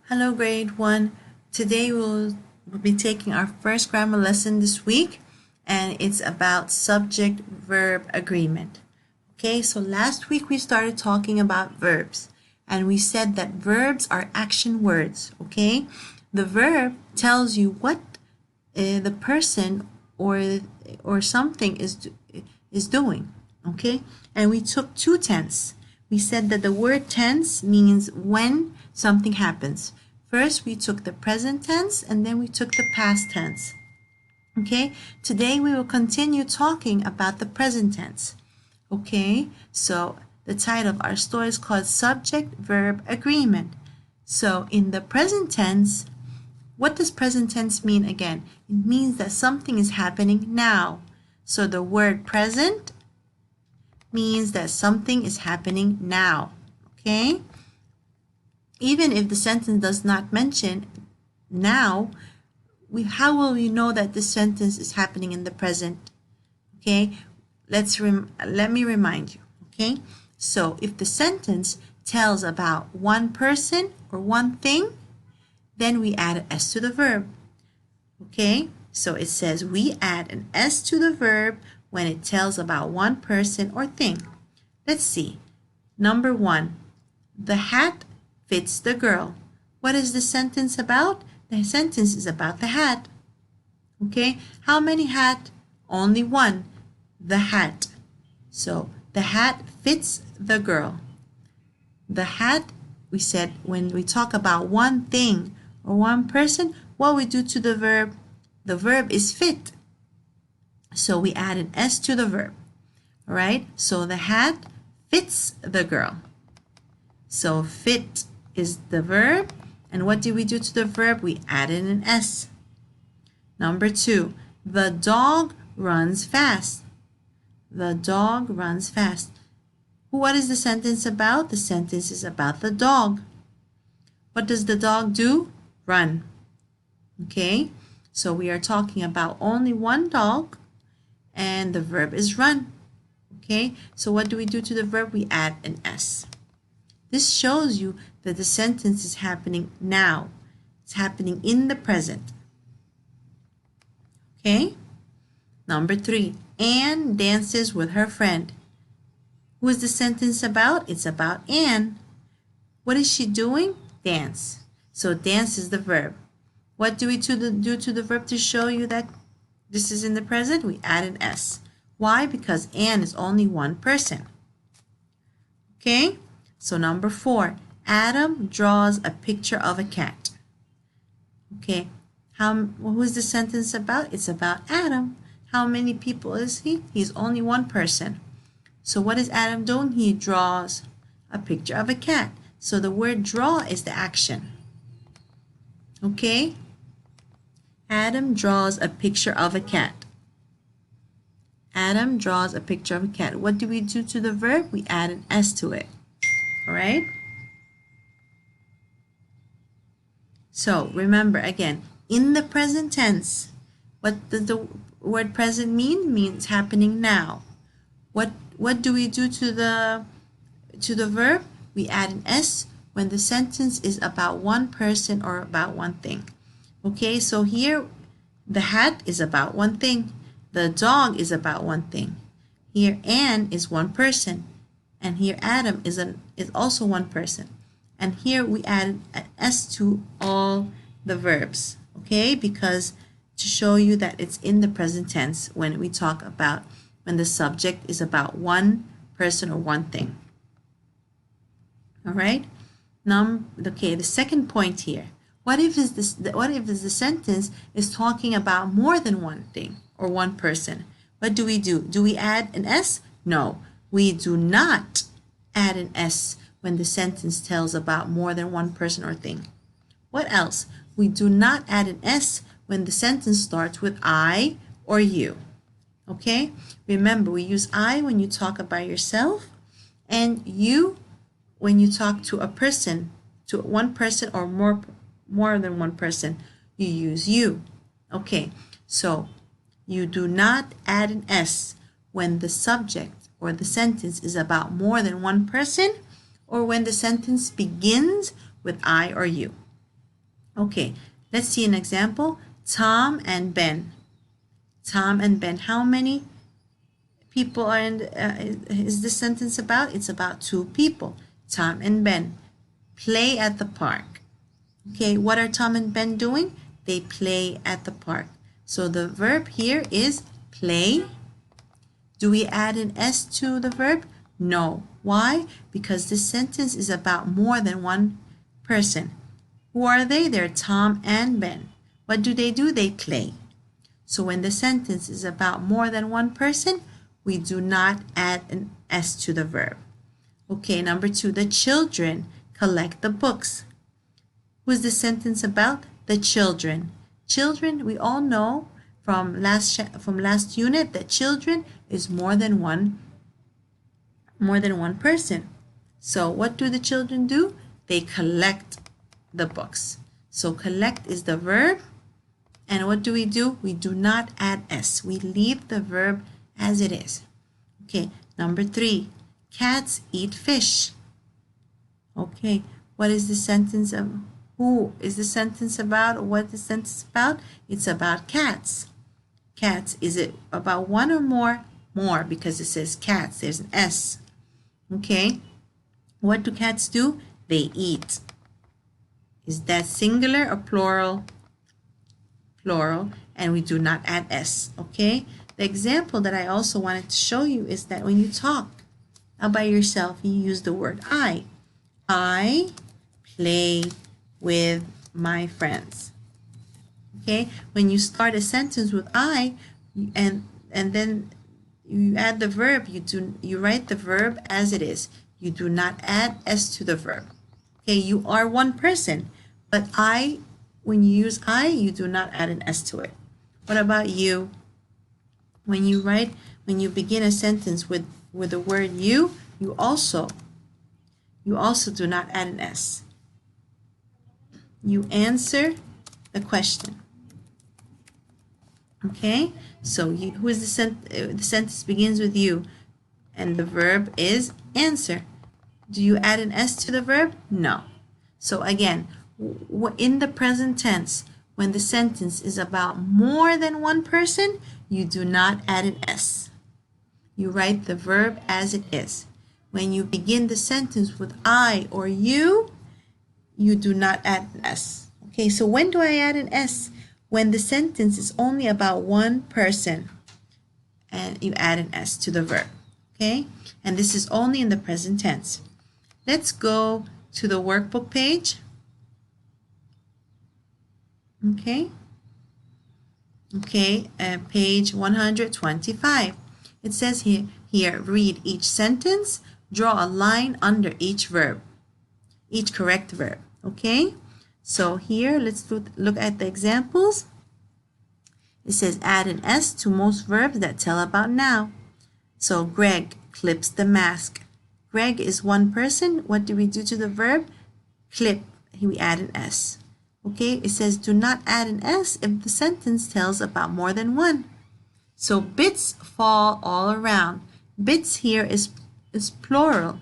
Hello, grade 1. Today we'll be taking our first grammar lesson this week, and it's about subject-verb agreement. Okay, so last week we started talking about verbs, and we said that verbs are action words. Okay, the verb tells you what the person or something is doing. Okay, and we took two tense. We said that the word tense means when something happens. First, we took the present tense and then we took the past tense. Okay, today we will continue talking about the present tense. Okay, so the title of our story is called Subject-Verb Agreement. So in the present tense, what does present tense mean again? It means that something is happening now. So the word present means that something is happening now. Okay? Even if the sentence does not mention now, how will we know that this sentence is happening in the present? Okay? Let me remind you. Okay? So if the sentence tells about one person or one thing, then we add an S to the verb. Okay? So it says we add an S to the verb when it tells about one person or thing. Let's see. Number 1, the hat fits the girl. What is the sentence about? The sentence is about the hat. Okay, how many hat? Only one, the hat. So the hat fits the girl. The hat, we said when we talk about one thing or one person, what we do to the verb is fit. So we add an S to the verb. All right, so the hat fits the girl. So fit is the verb, and what do we do to the verb? We add in an S. Number 2, the dog runs fast. The dog runs fast. What is the sentence about? The sentence is about the dog. What does the dog do? Run. Okay, so we are talking about only one dog, and the verb is run. Okay, so what do we do to the verb? We add an S. This shows you that the sentence is happening now. It's happening in the present. Okay? Number 3, Anne dances with her friend. Who is the sentence about? It's about Anne. What is she doing? Dance. So dance is the verb. What do we do to the verb to show you that this is in the present? We add an S. Why? Because Anne is only one person. Okay? So number 4, Adam draws a picture of a cat. Okay, who is the sentence about? It's about Adam. How many people is he? He's only one person. So what is Adam doing? He draws a picture of a cat. So the word draw is the action. Okay? Adam draws a picture of a cat. Adam draws a picture of a cat. What do we do to the verb? We add an S to it. All right? So remember again, in the present tense, what does the word present mean? Means happening now. What do we do to the verb? We add an S when the sentence is about one person or about one thing. Okay, so here the hat is about one thing. The dog is about one thing. Here Anne is one person. And here Adam is also one person. And here we add an S to all the verbs. Okay, because to show you that it's in the present tense when we talk about when the subject is about one person or one thing. All right. Okay, the second point here. What if the sentence is talking about more than one thing or one person? What do? Do we add an S? No, we do not add an S when the sentence tells about more than one person or thing. What else? We do not add an S when the sentence starts with I or you. Okay? Remember, we use I when you talk about yourself, and you when you talk to a person, to one person or more than one person, you use you. Okay, so you do not add an S when the subject or the sentence is about more than one person or when the sentence begins with I or you. Okay, let's see an example. Tom and Ben. Tom and Ben. How many people are in is this sentence about? It's about two people. Tom and Ben play at the park. Okay, what are Tom and Ben doing? They play at the park. So the verb here is play. Do we add an S to the verb? No. Why? Because this sentence is about more than one person. Who are they? They're Tom and Ben. What do? They play. So when the sentence is about more than one person, we do not add an S to the verb. Okay, number 2, the children collect the books. Who's the sentence about? The children. Children, we all know from last unit that children is more than one person. So what do the children do? They collect the books. So collect is the verb. And what do? We do not add S. We leave the verb as it is. Okay, number 3, cats eat fish. Okay, what is the sentence of? Who is the sentence about? What is the sentence about? It's about cats. Cats, is it about one or more? More, because it says cats. There's an S. Okay, what do cats do? They eat. Is that singular or plural? Plural, and we do not add S. Okay, the example that I also wanted to show you is that when you talk by yourself, you use the word I. I play with my friends. Okay, when you start a sentence with I and then you add the verb, you write the verb as it is. You do not add S to the verb. Okay, you are one person, but when you use I, you do not add an S to it. What about you? When you begin a sentence with the word you also do not add an S. You answer the question. Okay, so who is the sentence begins with you, and the verb is answer. Do you add an S to the verb? No. So again, in the present tense, when the sentence is about more than one person, you do not add an S. You write the verb as it is. When you begin the sentence with I or you do not add an S. Okay, so when do I add an S? When the sentence is only about one person, and you add an S to the verb. Okay, and this is only in the present tense. Let's go to the workbook page. Okay, page 125. It says here, read each sentence, draw a line under each verb, each correct verb. Okay, so here let's look at the examples. It says add an S to most verbs that tell about now. So Greg clips the mask. Greg is one person. What do we do to the verb? Clip. We add an S. Okay, it says do not add an S if the sentence tells about more than one. So bits fall all around. Bits here is plural.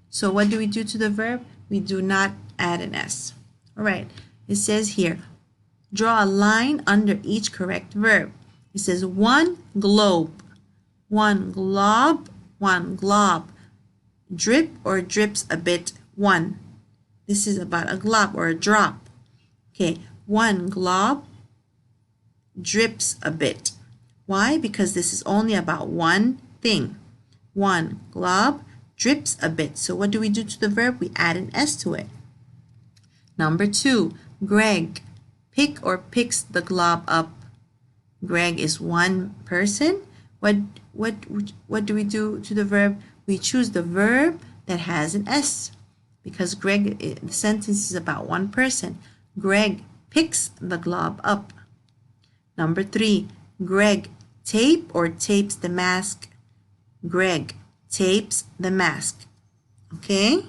So what do we do to the verb? We do not add an S. All right, it says here, draw a line under each correct verb. It says one globe, one glob, one glob. Drip or drips a bit, one. This is about a glob or a drop. Okay, one glob drips a bit. Why? Because this is only about one thing. One glob drips a bit. So what do we do to the verb? We add an S to it. Number 2, Greg picks the glob up. Greg is one person. What do we do to the verb? We choose the verb that has an S, because the sentence is about one person. Greg picks the glob up. Number 3, Greg tapes the mask. Greg tapes the mask. Okay?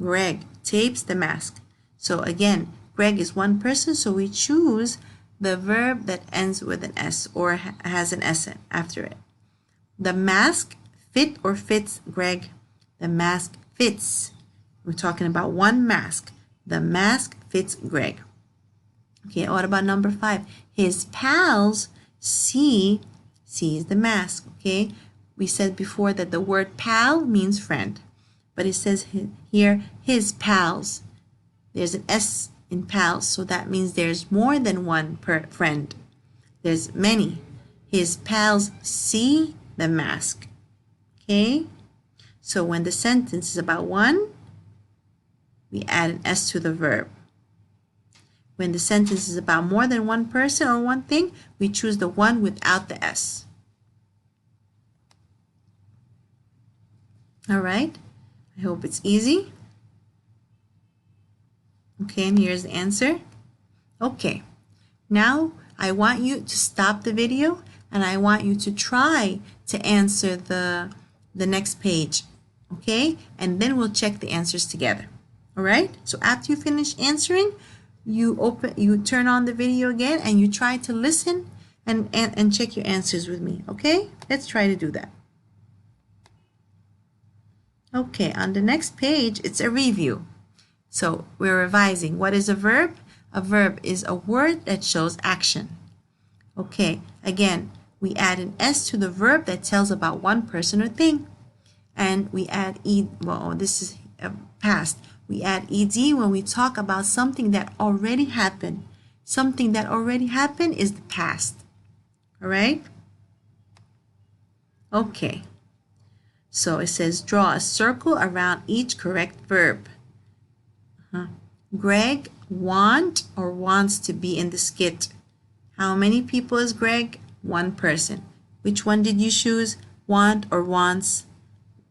Greg tapes the mask. So again, Greg is one person, so we choose the verb that ends with an S or has an S after it. The mask fits Greg. The mask fits. We're talking about one mask. The mask fits Greg. Okay, what about number 5? His pals see is the mask, okay? We said before that the word pal means friend, but it says here his pals. There's an S in pals, so that means there's more than one friend. There's many. His pals see the mask, okay? So when the sentence is about one, we add an S to the verb. When the sentence is about more than one person or one thing, we choose the one without the S. All right, I hope it's easy. Okay, and here's the answer. Okay, now I want you to stop the video and I want you to try to answer the next page, okay? And then we'll check the answers together. All right, so after you finish answering, you turn on the video again and you try to listen and check your answers with me, okay? Let's try to do that. Okay, on the next page, it's a review. So we're revising. What is a verb? A verb is a word that shows action. Okay, again, we add an S to the verb that tells about one person or thing. And we add this is past. We add ed when we talk about something that already happened. Something that already happened is the past. All right? Okay. So it says draw a circle around each correct verb. Greg wants to be in the skit. How many people is Greg? One person. Which one did you choose? Want or wants?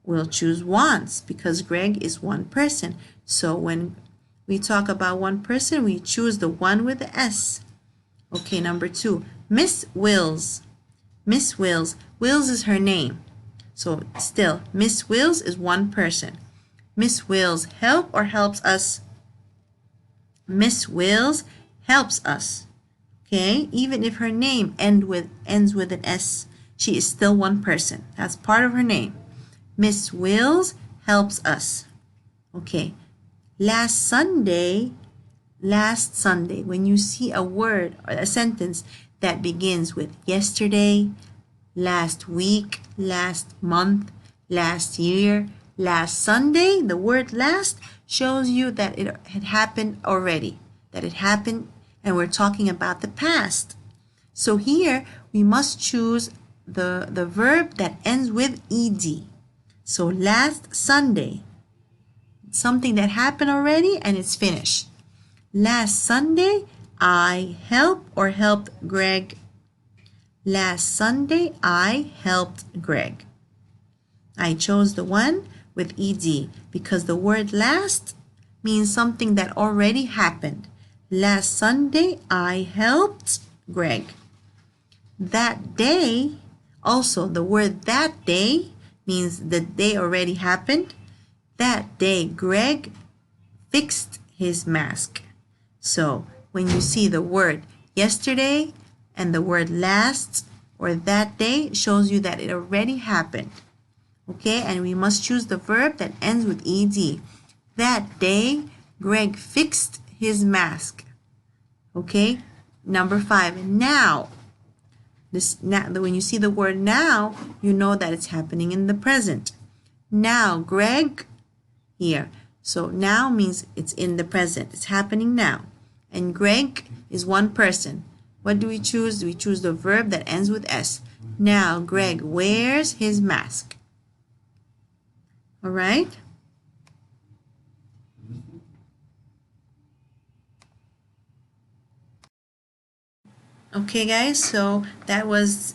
We'll choose wants because Greg is one person. So when we talk about one person, we choose the one with the S. Okay, number 2. Miss Wills. Miss Wills. Wills is her name. So still, Miss Wills is one person. Miss Wills help or helps us? Miss Wills helps us. Okay, even if her name ends with an S, she is still one person. That's part of her name. Miss Wills helps us. Okay, last Sunday, when you see a word or a sentence that begins with yesterday, last week, last month, last year, last Sunday, the word last shows you that it had happened already, that it happened and we're talking about the past. So here we must choose the verb that ends with ed. So last Sunday, something that happened already and it's finished. Last Sunday, I helped Greg. Last Sunday, I helped Greg. I chose the one with ed because the word last means something that already happened. Last Sunday, I helped Greg. That day, also the word that day means the day already happened. That day, Greg fixed his mask. So when you see the word yesterday and the word last or that day, shows you that it already happened. Okay, and we must choose the verb that ends with ed. That day, Greg fixed his mask. Okay, number 5. Now, when you see the word now, you know that it's happening in the present. Now, Greg, here. So now means it's in the present. It's happening now. And Greg is one person. What do we choose? We choose the verb that ends with S. Now, Greg wears his mask. All right? Okay, guys, so that was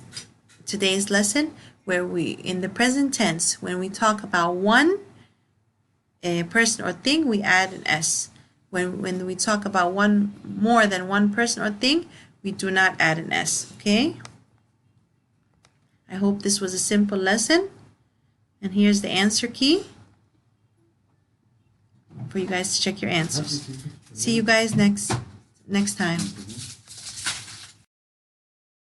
today's lesson where we, in the present tense, when we talk about one person or thing, we add an S. When we talk about more than one person or thing, we do not add an S, okay? I hope this was a simple lesson. And here's the answer key for you guys to check your answers. See you guys next time.